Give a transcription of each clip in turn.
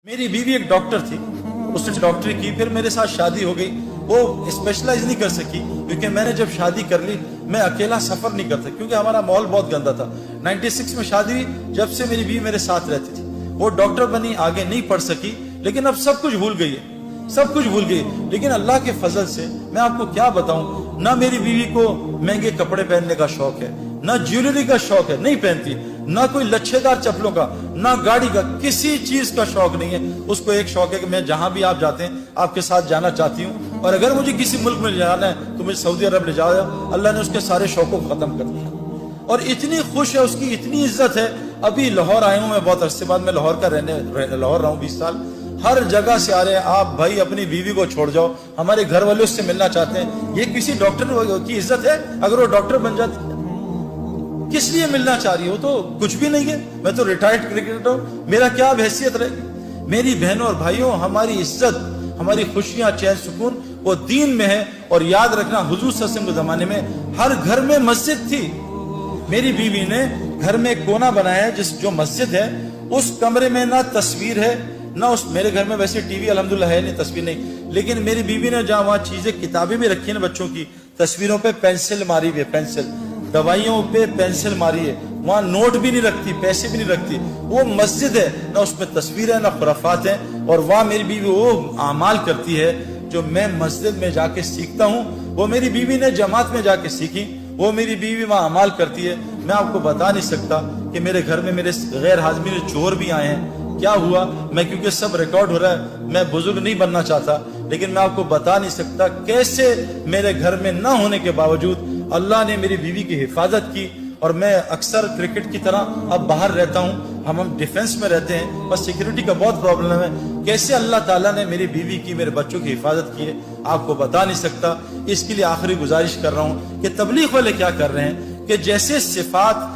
मेरी बीवी एक डॉक्टर थी, उसने डॉक्टरी की, फिर मेरे साथ शादी हो गई। वो स्पेशलाइज नहीं कर सकी क्योंकि मैंने जब शादी कर ली मैं अकेला सफर नहीं करता क्योंकि हमारा माहौल बहुत गंदा था। 96 में शादी हुई, जब से मेरी बीवी मेरे साथ रहती थी। वो डॉक्टर बनी, आगे नहीं पढ़ सकी, लेकिन अब सब कुछ भूल गई है, सब कुछ भूल गई। लेकिन अल्लाह के फजल से मैं आपको क्या बताऊं, ना मेरी बीवी को महंगे कपड़े पहनने का शौक है, ना ज्वेलरी का शौक है, नहीं पहनती, ना कोई लच्छेदार चप्पलों का, ना गाड़ी का, किसी चीज का शौक नहीं है। उसको एक शौक है कि मैं जहां भी आप जाते हैं आपके साथ जाना चाहती हूँ, और अगर मुझे किसी मुल्क में जाना है तो मुझे सऊदी अरब ले जाओ। अल्लाह ने उसके सारे शौकों को खत्म कर दिया और इतनी खुश है, उसकी इतनी इज्जत है। अभी लाहौर आया हूँ मैं, बहुत अरसे बाद, मैं लाहौर का लाहौर रहा हूँ 20 साल। हर जगह से आ रहे हैं, आप भाई अपनी बीवी को छोड़ जाओ, हमारे घर वाले उससे मिलना चाहते हैं। ये किसी डॉक्टर की इज्जत है? अगर वो डॉक्टर बन जाती किस लिए मिलना चाह रही हो? तो कुछ भी नहीं है, मैं तो रिटायर्ड क्रिकेटर हूं, मेरा क्या हैसियत रहेगी? मेरी बहनों और भाइयों, हमारी इज्जत, हमारी खुशियां, चैन सुकून वो दीन में है। और याद रखना, हुजूर सल्लल्लाहु अलैहि वसल्लम के जमाने में हर घर में मस्जिद थी। मेरी बीवी ने घर में एक कोना बनाया है जो मस्जिद है, उस कमरे में ना तस्वीर है ना उस, मेरे घर में वैसे टीवी अल्हम्दुलिल्लाह है नहीं, तस्वीर नहीं, लेकिन मेरी बीवी ने जहां वहां चीजें, किताबें भी रखी है ना बच्चों की, तस्वीरों पे पेंसिल मारी हुई है, पेंसिल, दवाइयों पे पेंसिल मारी है, वहां नोट भी नहीं रखती, पैसे भी नहीं रखती। वो मस्जिद है, ना उसमें तस्वीर है ना खुराफात है। और वहां मेरी बीवी वो आमाल करती है जो मैं मस्जिद में जाके सीखता हूँ, वो मेरी बीवी ने जमात में जाके सीखी, वो मेरी बीवी वहां अमाल करती है। मैं आपको बता नहीं सकता कि मेरे घर में मेरे गैर हाजिर चोर भी आए हैं। क्या हुआ, मैं, क्योंकि सब रिकॉर्ड हो रहा है, मैं बुजुर्ग नहीं बनना चाहता, लेकिन मैं आपको बता नहीं सकता कैसे मेरे घर में ना होने के बावजूद अल्लाह ने मेरी बीवी की हिफाजत की। और मैं अक्सर क्रिकेट की तरह अब बाहर रहता हूँ, हम डिफेंस में रहते हैं, बस सिक्योरिटी का बहुत प्रॉब्लम है। कैसे अल्लाह ताला ने मेरी बीवी की, मेरे बच्चों की हिफाजत की है, आपको बता नहीं सकता। इसके लिए आखिरी गुजारिश कर रहा हूँ कि तबलीग वाले क्या कर रहे हैं कि जैसे सिफात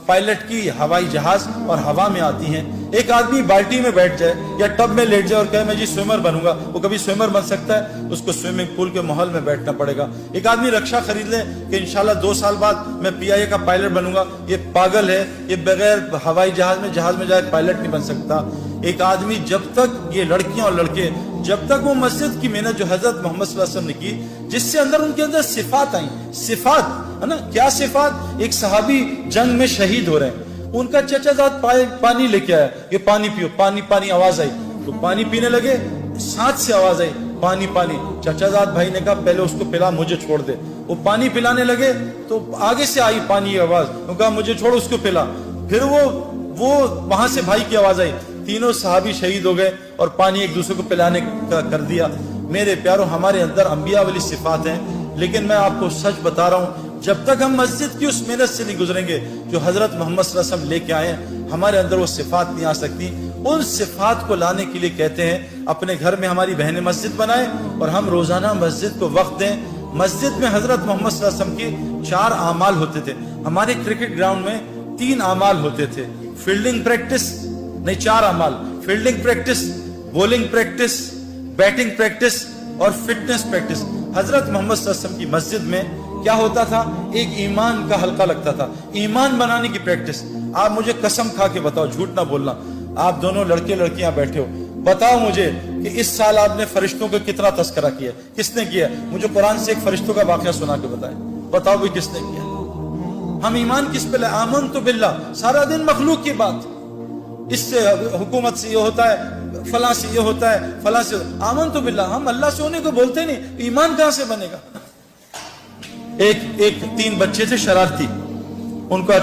पायलट की हवाई जहाज और हवा में आती हैं, एक आदमी बाल्टी में बैठ जाए या टब में लेट जाए और कहे मैं जी स्विमर बनूंगा, वो कभी स्विमर बन सकता है? उसको स्विमिंग पूल के माहौल में बैठना पड़ेगा। एक आदमी रक्षा खरीद ले कि इंशाल्लाह 2 साल बाद मैं PIA का पायलट बनूंगा, ये पागल है, ये बगैर हवाई जहाज में जाए पायलट नहीं बन सकता। एक आदमी, जब तक ये लड़कियां और लड़के, जब तक वो मस्जिद की मेहनत जो हजरत मोहम्मद सल्लल्लाहु अलैहि वसल्लम ने की, जिससे अंदर उनके अंदर सिफात आई, सिफात है ना, क्या सिफात? एक सहाबी जंग में शहीद हो रहे हैं, उनका चचाजाद पानी लेके आया, ये पानी पियो, पानी पानी, आवाज आई तो पानी पीने लगे, साथ से आवाज आई पानी पानी। चचाजाद भाई ने कहा पहले उसको पिला, मुझे छोड़ दे। वो पानी पिलाने लगे तो आगे से आई पानी की आवाज, वो कहा मुझे छोड़, उसको पिला। फिर वो वहां से भाई की आवाज आई, तीनों सहाबी शहीद हो गए और पानी एक दूसरे को पिलाने का कर दिया। मेरे प्यारों, हमारे अंदर अंबिया वाली सिफात हैं, लेकिन मैं आपको सच बता रहा हूं, जब तक हम मस्जिद की उस मेहनत से नहीं गुजरेंगे जो हजरत मोहम्मद सल्लल्लाहु अलैहि वसल्लम लेके आए हैं, हमारे अंदर वो सिफात नहीं आ सकती। उन सिफात को लाने के लिए कहते हैं अपने घर में हमारी बहनें मस्जिद बनाए और हम रोजाना मस्जिद को वक्त दें। मस्जिद में हजरत मोहम्मद सल्लल्लाहु अलैहि वसल्लम के 4 आमाल होते थे। हमारे क्रिकेट ग्राउंड में 3 आमाल होते थे, फील्डिंग प्रैक्टिस नहीं, 4 अमाल, fielding practice, bowling practice, batting practice और फिटनेस प्रैक्टिस। हजरत मोहम्मद सल्लल्लाहु अलैहि वसल्लम की मस्जिद में क्या होता था, एक ईमान का हल्का लगता था, ईमान बनाने की प्रैक्टिस। आप मुझे कसम खा के बताओ, झूठ ना बोलना, आप दोनों लड़के लड़कियां बैठे हो, बताओ मुझे कि इस साल आपने फरिश्तों का कितना तस्करा किया? किसने किया? मुझे कुरान से एक फरिश्तों का वाकया सुना के बताए, बताओ भाई किसने किया? हम ईमान किस पे लाए? आमन तो बिल्लाह, सारा दिन मखलूक की बात, इससे हुकूमत से ये होता है, फलां से ये होता है, फलां से, आमन तो बिल्लाह, हम अल्लाह से होने को बोलते नहीं, ईमान कहां से बनेगा? एक 3 बच्चे थे शरारती, उनका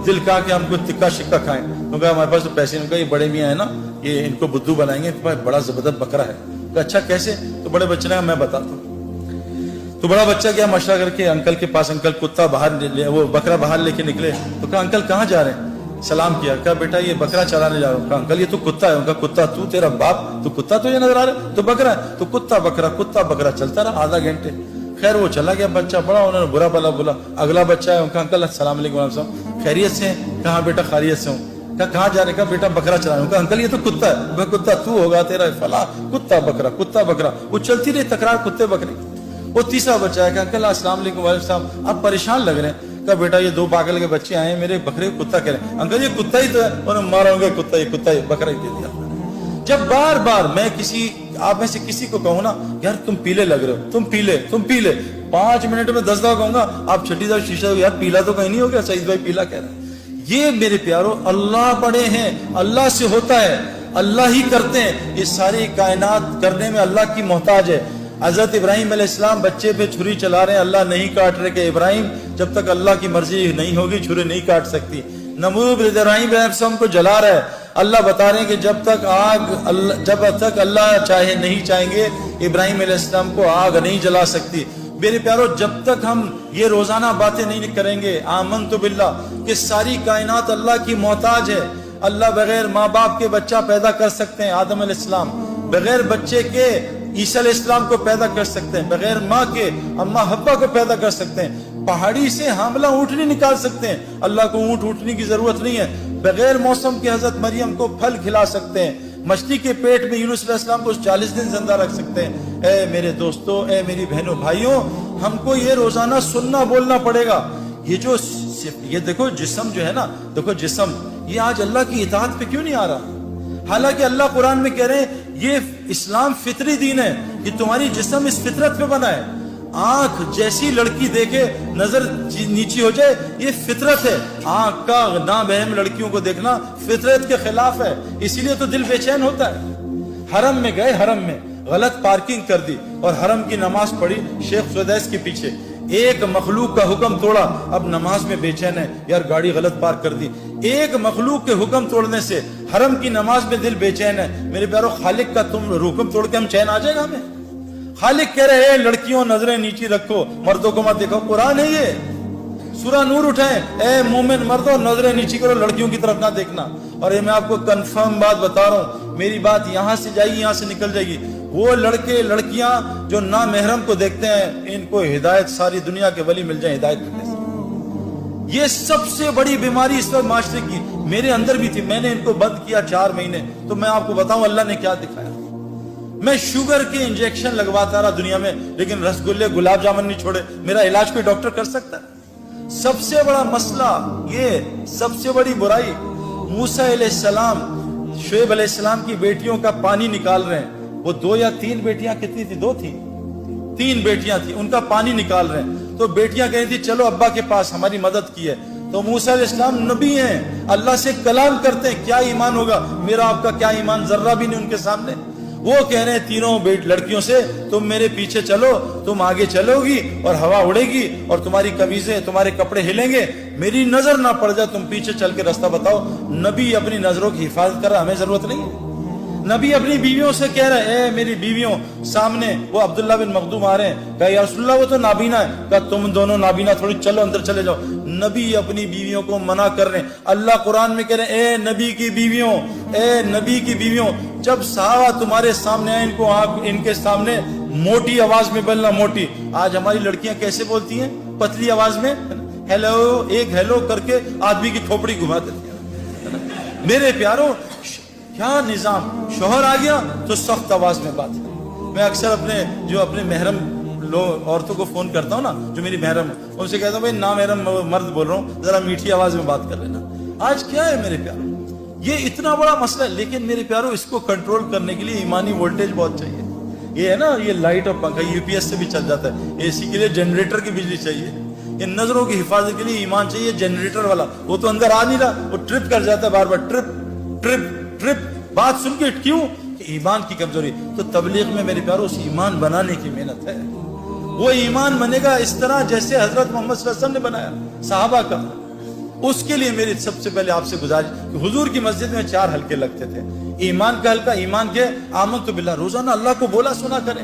दिल कहा कि हमको तिक्का शिक्का खाएं, उन्होंने कहा हमारे पास तो पैसे नहीं, ये बड़े मियाँ है ना, ये इनको बुद्धू बनाएंगे, इनके पास बड़ा जबरदस्त बकरा है। तो अच्छा कैसे? तो बड़े बच्चे ने कहा मैं बताता हूँ। तो बड़ा बच्चा गया मशवरा करके अंकल के पास, अंकल कुत्ता बाहर वो बकरा बाहर लेके निकले, तो कहा अंकल कहाँ जा रहे हैं? सलाम किया, कहा बेटा ये बकरा चराने जा रहा हूँ। कहा अंकल ये तो कुत्ता है। उनका कुत्ता? तू, तेरा बाप, तो कुत्ता तुझे नजर आ रहा है? तो बकरा है। तो कुत्ता बकरा चलता रहा आधा घंटे। खैर वो चला गया बच्चा, बड़ा उन्होंने बुरा भला बोला। अगला बच्चा है, उनका अंकल अस्सलाम वालेकुम, खैरियत से? कहा बेटा खैरियत से हूँ। कहा जा रहे? कहा बेटा बकरा चलाने। कहा अंकल ये तो कुत्ता है। कुत्ता तू होगा, तेरा फला, कुत्ता बकरा। वो चलती रही तकरार कुत्ते बकरे। वो तीसरा बच्चा है, अंकल अस्सलाम वालेकुम, आप परेशान लग रहे हैं। कहा बेटा ये 2 पागल के बच्चे आए, मेरे बकरे को कुत्ता कह रहे हैं। अंकल ये कुत्ता ही तो है। उन्होंने मारा होगा, कुत्ता ही, बकरा ही दे दिया। جب بار بار میں آپ میں سے کسی کو کہوں نا یار تم پیلے لگ رہے ہو، تم پیلے 5 منٹ میں 10 دفعہ کہوں گا، آپ چھٹی دفعہ شیشہ یار پیلا تو کہیں نہیں ہو گیا، سعید بھائی پیلا کہہ رہا ہے۔ یہ میرے پیارو اللہ بڑے ہیں، اللہ سے ہوتا ہے، اللہ ہی کرتے ہیں، یہ ساری کائنات کرنے میں اللہ کی محتاج ہے۔ حضرت ابراہیم علیہ السلام بچے پہ چھری چلا رہے ہیں، اللہ نہیں کاٹ رہے کہ ابراہیم جب تک اللہ کی مرضی نہیں ہوگی چھری نہیں کاٹ سکتی۔ نمرود ابراہیم علیہ السلام کو جلا رہا ہے، اللہ بتا رہے ہیں کہ جب تک اللہ چاہے نہیں چاہیں گے ابراہیم علیہ السلام کو آگ نہیں جلا سکتی۔ میرے پیارو جب تک ہم یہ روزانہ باتیں نہیں کریں گے آمنت باللہ کہ ساری کائنات اللہ کی محتاج ہے، اللہ بغیر ماں باپ کے بچہ پیدا کر سکتے ہیں، آدم علیہ السلام بغیر بچے کے عیسیٰ علیہ السلام کو پیدا کر سکتے ہیں، بغیر ماں کے اماں حوا کو پیدا کر سکتے ہیں، پہاڑی سے حاملہ اونٹنی نکال سکتے ہیں، اللہ کو اونٹنی کی ضرورت نہیں ہے، بغیر موسم کے حضرت مریم کو پھل کھلا سکتے ہیں، مچھلی کے پیٹ میں یونس علیہ السلام کو 40 دن زندہ رکھ سکتے ہیں۔ اے میرے دوستو، اے میری بہنوں بھائیوں، ہم کو یہ روزانہ سننا بولنا پڑے گا۔ یہ دیکھو جسم جو ہے نا، دیکھو جسم یہ آج اللہ کی اطاعت پہ کیوں نہیں آ رہا؟ حالانکہ اللہ قرآن میں کہہ رہے ہیں یہ اسلام فطری دین ہے کہ تمہاری جسم اس فطرت پہ بنا ہے۔ آنکھ جیسی لڑکی دیکھے نظر نیچی ہو جائے، یہ فطرت ہے۔ آنکھ کا نابہم لڑکیوں کو دیکھنا فطرت کے خلاف ہے، اسی لیے تو دل بے چین ہوتا ہے۔ حرم میں گئے، حرم میں غلط پارکنگ کر دی اور حرم کی نماز پڑھی شیخ سدیس کے پیچھے، ایک مخلوق کا حکم توڑا، اب نماز میں بے چین ہے، یار گاڑی غلط پارک کر دی۔ ایک مخلوق کے حکم توڑنے سے حرم کی نماز میں دل بے چین ہے۔ میرے پیارو خالق کا تم حکم توڑ کے ہم چین آ جائے گا ہمیں؟ خالق کہہ رہے ہیں لڑکیوں نظریں نیچی رکھو، مردوں کو مت دیکھو، قرآن ہے یہ، سورہ نور اٹھائیں، اے مومن مردوں نظریں نیچی کرو، لڑکیوں کی طرف نہ دیکھنا۔ اور یہ میں آپ کو کنفرم بات بتا رہا ہوں، میری بات یہاں سے جائے گی، یہاں سے نکل جائے گی، وہ لڑکے لڑکیاں جو نامحرم کو دیکھتے ہیں ان کو ہدایت ساری دنیا کے ولی مل جائیں ہدایت کرنے سے۔ یہ سب سے بڑی بیماری اس وقت معاشرے کی میرے اندر بھی تھی، میں نے ان کو بند کیا 4 مہینے، تو میں آپ کو بتاؤں اللہ نے کیا دکھایا۔ میں شوگر کے انجیکشن لگواتا رہا دنیا میں، لیکن رسگلے گلاب جامن نہیں چھوڑے۔ میرا علاج کوئی ڈاکٹر کر سکتا ہے؟ سب سے بڑا مسئلہ یہ، سب سے بڑی برائی، موسیٰ علیہ السلام شعیب علیہ السلام کی بیٹیوں کا پانی نکال رہے ہیں، وہ 2 یا 3 بیٹیاں، کتنی تھی؟ 2 تھی، 3 بیٹیاں تھی، ان کا پانی نکال رہے ہیں، تو بیٹیاں کہہ رہی تھی چلو ابا کے پاس، ہماری مدد کی ہے۔ تو موسیٰ علیہ السلام نبی ہیں، اللہ سے کلام کرتے ہیں، کیا ایمان ہوگا میرا آپ کا؟ کیا ایمان؟ ذرہ بھی نہیں ان کے سامنے۔ وہ کہہ رہے ہیں تینوں لڑکیوں سے تم میرے پیچھے چلو، تم آگے چلو گی اور ہوا اڑے گی اور تمہاری قمیضیں تمہارے کپڑے ہلیں گے، میری نظر نہ پڑ جائے، تم پیچھے چل کے راستہ بتاؤ۔ نبی اپنی نظروں کی حفاظت کر رہا، ہمیں ضرورت نہیں ہے۔ نبی اپنی بیویوں سے کہہ رہے ہیں اے میری بیویوں، سامنے وہ عبداللہ بن مخدوم آ رہے ہیں، کہا یا رسول اللہ وہ تو نابینا ہے، کہا تم دونوں نابینا تھوڑی، چلو اندر چلے جاؤ۔ نبی اپنی بیویوں کو منع کر رہے ہیں۔ اللہ قرآن میں کہہ رہے ہیں اے نبی کی بیویوں، اے نبی کی بیویوں، جب صحابہ تمہارے سامنے آئے، ان کے سامنے موٹی آواز میں بولنا، موٹی۔ آج ہماری لڑکیاں کیسے بولتی ہیں؟ پتلی آواز میں ہیلو، ایک ہیلو کر کے آدمی کی کھوپڑی گھما دیتی ہیں۔ میرے پیاروں کیا نظام، شوہر آ گیا تو سخت آواز میں بات ہے۔ میں اکثر اپنے محرم عورتوں کو فون کرتا ہوں نا، جو میری محرم ہے، ان سے کہتا ہوں بھائی نامحرم مرد بول رہا ہوں، ذرا میٹھی آواز میں بات کر لینا۔ آج کیا ہے میرے پیاروں، یہ اتنا بڑا مسئلہ ہے، لیکن میرے پیاروں اس کو کنٹرول کرنے کے لیے ایمانی وولٹیج بہت چاہیے۔ یہ ہے نا، یہ لائٹ اور پنکھا یو پی ایس سے بھی چل جاتا ہے، اے سی کے لیے جنریٹر کی بجلی چاہیے، یہ نظروں کی حفاظت کے لیے ایمان چاہیے جنریٹر والا۔ وہ تو اندر آ نہیں رہا، وہ ٹرپ کر جاتا ہے بار بار، ٹرپ ٹرپ ٹرپ، بات سن کے کیوں؟ کہ ایمان کی کمزوری۔ تو تبلیغ میں میرے پیاروں اس ایمان بنانے کی محنت ہے، وہ ایمان بنے گا اس طرح جیسے حضرت محمد صلی اللہ علیہ وسلم نے بنایا صحابہ کا۔ اس کے لیے میری سب سے پہلے آپ سے گزارش کہ حضور کی مسجد میں 4 حلقے لگتے تھے، ایمان کا حلقہ، ایمان کے آمنت باللہ، روزانہ اللہ کو بولا سنا کریں۔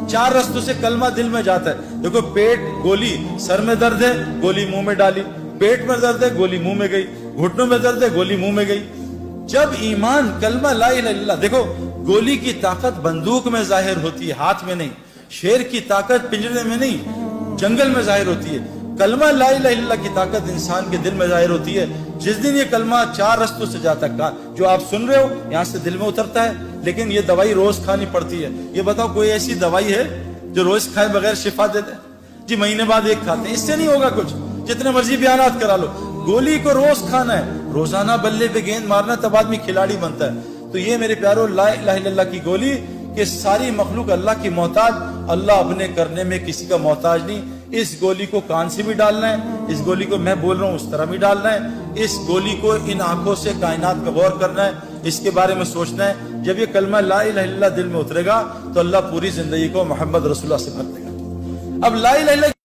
4 رستوں سے کلمہ دل میں جاتا ہے۔ دیکھو پیٹ گولی، سر میں درد ہے گولی منہ میں ڈالی، پیٹ میں درد ہے گولی منہ میں گئی، گھٹنوں میں درد ہے گولی منہ میں گئی۔ جب ایمان کلمہ لا الہ الا اللہ، دیکھو گولی کی طاقت بندوق میں ظاہر ہوتی ہے، ہاتھ میں نہیں، شیر کی طاقت پنجرے میں نہیں، جنگل میں ظاہر ہوتی ہے۔ کلمہ لا الہ الا اللہ کی طاقت انسان کے دل میں ظاہر ہوتی ہے۔ جس دن یہ کلمہ 4 رستوں سے جاتا ہے، جو آپ سن رہے ہو یہاں سے دل میں اترتا ہے، لیکن یہ دوائی روز کھانی پڑتی ہے۔ یہ بتاؤ کوئی ایسی دوائی ہے جو روز کھائے بغیر شفا دے دے؟ جی مہینے بعد 1 کھاتے ہیں، اس سے نہیں ہوگا کچھ، جتنے مرضی بیانات کرا لو۔ گولی کو روز کھانا ہے، روزانہ بلے پہ گیند مارنا، تب آدمی کھلاڑی بنتا ہے۔ تو یہ میرے پیارو لا الہ الا اللہ کی گولی کہ ساری مخلوق اللہ کی محتاج، اللہ اپنے کرنے میں کسی کا محتاج نہیں. اس گولی کو کان سے بھی ڈالنا ہے، اس گولی کو میں بول رہا ہوں اس طرح بھی ڈالنا ہے، اس گولی کو ان آنکھوں سے کائنات کا غور کرنا ہے، اس کے بارے میں سوچنا ہے. جب یہ کلمہ لا الہ الا اللہ دل میں اترے گا تو اللہ پوری زندگی کو محمد رسول اللہ سے بھر دے گا. اب لا الہ الا اللہ